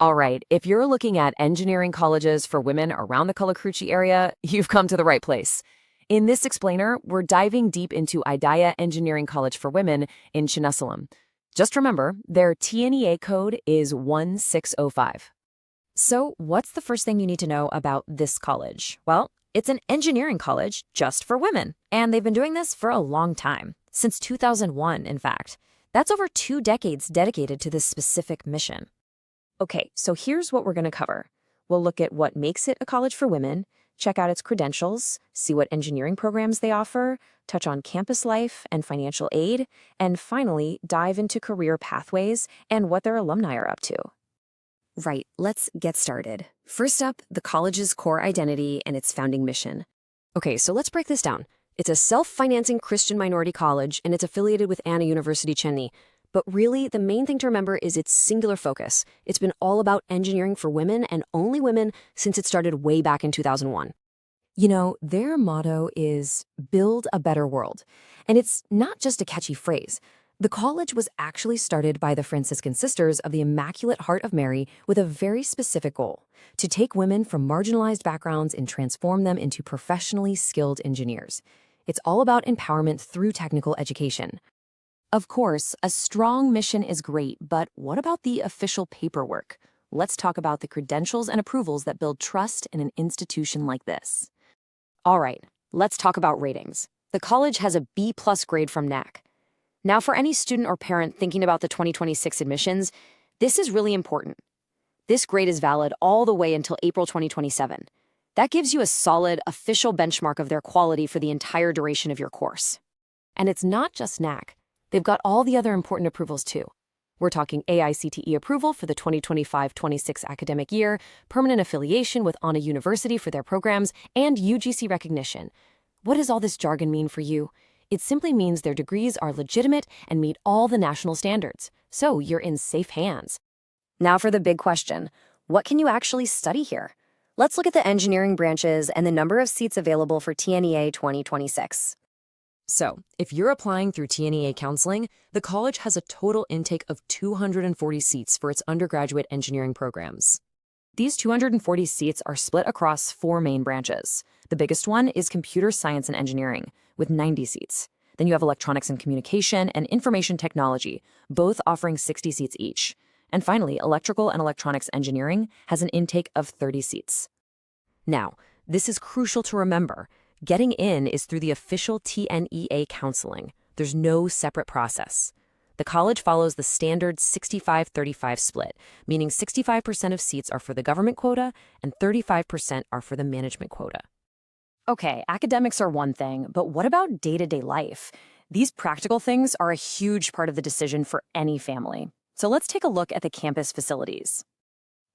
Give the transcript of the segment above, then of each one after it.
All right, if you're looking at engineering colleges for women around the Kallakurichi area, you've come to the right place. In this explainer, we're diving deep into Idhaya Engineering College for Women in Chinnasalem. Just remember, their TNEA code is 1605. So, what's the first thing you need to know about this college? Well, it's an engineering college just for women, and they've been doing this for a long time, since 2001, in fact. That's over 2 decades dedicated to this specific mission. Okay, so here's what we're going to cover. We'll look at what makes it a college for women, check out its credentials, see what engineering programs they offer, touch on campus life and financial aid, and finally, dive into career pathways and what their alumni are up to. Right, let's get started. First up, the college's core identity and its founding mission. Okay, so let's break this down. It's a self-financing Christian minority college, and it's affiliated with Anna University Chennai. But really, the main thing to remember is its singular focus. It's been all about engineering for women and only women since it started way back in 2001. You know, their motto is build a better world. And it's not just a catchy phrase. The college was actually started by the Franciscan Sisters of the Immaculate Heart of Mary with a very specific goal: to take women from marginalized backgrounds and transform them into professionally skilled engineers. It's all about empowerment through technical education. Of course, a strong mission is great, but what about the official paperwork? Let's talk about the credentials and approvals that build trust in an institution like this. All right, let's talk about ratings. The college has a B+ grade from NAAC. Now, for any student or parent thinking about the 2026 admissions, this is really important. This grade is valid all the way until April 2027. That gives you a solid, official benchmark of their quality for the entire duration of your course. And it's not just NAAC. They've got all the other important approvals too. We're talking AICTE approval for the 2025-26 academic year, permanent affiliation with Anna University for their programs, and UGC recognition. What does all this jargon mean for you? It simply means their degrees are legitimate and meet all the national standards. So you're in safe hands. Now for the big question. What can you actually study here? Let's look at the engineering branches and the number of seats available for TNEA 2026. So, if you're applying through TNEA counseling, the college has a total intake of 240 seats for its undergraduate engineering programs. These 240 seats are split across 4 main branches. The biggest one is computer science and engineering, with 90 seats. Then you have electronics and communication and information technology, both offering 60 seats each. And finally, electrical and electronics engineering has an intake of 30 seats. Now, this is crucial to remember. Getting in is through the official TNEA counseling. There's no separate process. The college follows the standard 65-35 split, meaning 65% of seats are for the government quota and 35% are for the management quota. Okay, academics are one thing, but what about day-to-day life? These practical things are a huge part of the decision for any family. So let's take a look at the campus facilities.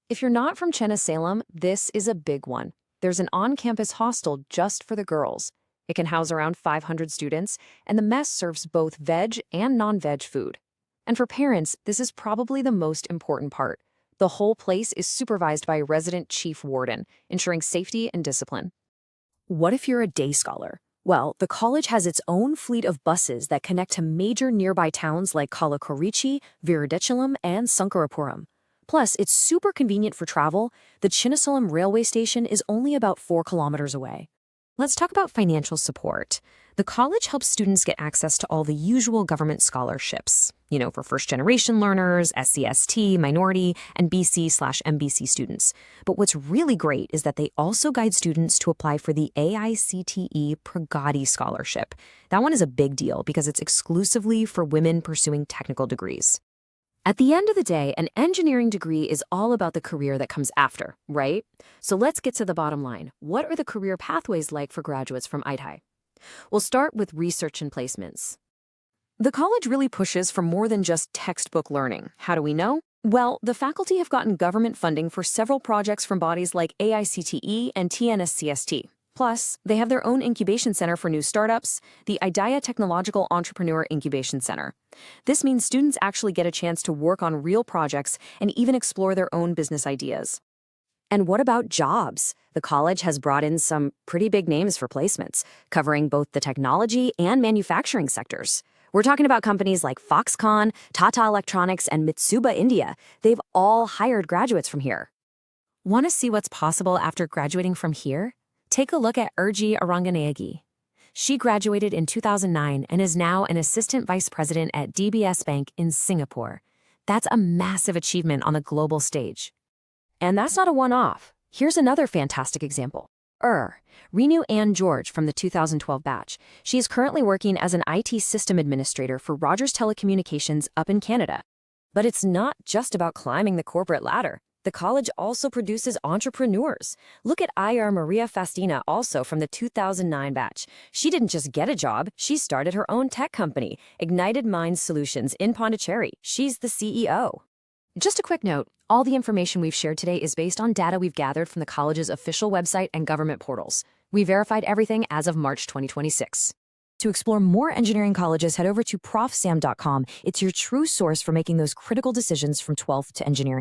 If you're not from Chinnasalem, this is a big one. There's an on-campus hostel just for the girls. It can house around 500 students, and the mess serves both veg and non-veg food. And for parents, this is probably the most important part. The whole place is supervised by a resident chief warden, ensuring safety and discipline. What if you're a day scholar? Well, the college has its own fleet of buses that connect to major nearby towns like Kallakurichi, Virudichalem, and Sankarapuram. Plus, it's super convenient for travel. The Chinnasalem railway station is only about 4 kilometers away. Let's talk about financial support. The college helps students get access to all the usual government scholarships, for first-generation learners, SC/ST, minority, and BC/MBC students. But what's really great is that they also guide students to apply for the AICTE Pragati Scholarship. That one is a big deal because it's exclusively for women pursuing technical degrees. At the end of the day, an engineering degree is all about the career that comes after, right? So let's get to the bottom line. What are the career pathways like for graduates from Idhaya? We'll start with research and placements. The college really pushes for more than just textbook learning. How do we know? Well, the faculty have gotten government funding for several projects from bodies like AICTE and TNSCST. Plus, they have their own incubation center for new startups, the Idhaya Technological Entrepreneur Incubation Center. This means students actually get a chance to work on real projects and even explore their own business ideas. And what about jobs? The college has brought in some pretty big names for placements, covering both the technology and manufacturing sectors. We're talking about companies like Foxconn, Tata Electronics, and Mitsuba India. They've all hired graduates from here. Want to see what's possible after graduating from here? Take a look at Aranganayagi. She graduated in 2009 and is now an assistant vice president at DBS Bank in Singapore. That's a massive achievement on the global stage. And that's not a one-off. Here's another fantastic example. Renu Ann George from the 2012 batch. She is currently working as an IT system administrator for Rogers Telecommunications up in Canada. But it's not just about climbing the corporate ladder. The college also produces entrepreneurs. Look at IR Maria Fastina, also from the 2009 batch. She didn't just get a job, she started her own tech company, Ignited Minds Solutions in Pondicherry. She's the CEO. Just a quick note, all the information we've shared today is based on data we've gathered from the college's official website and government portals. We verified everything as of March 2026. To explore more engineering colleges, head over to profsam.com. It's your true source for making those critical decisions from 12th to engineering.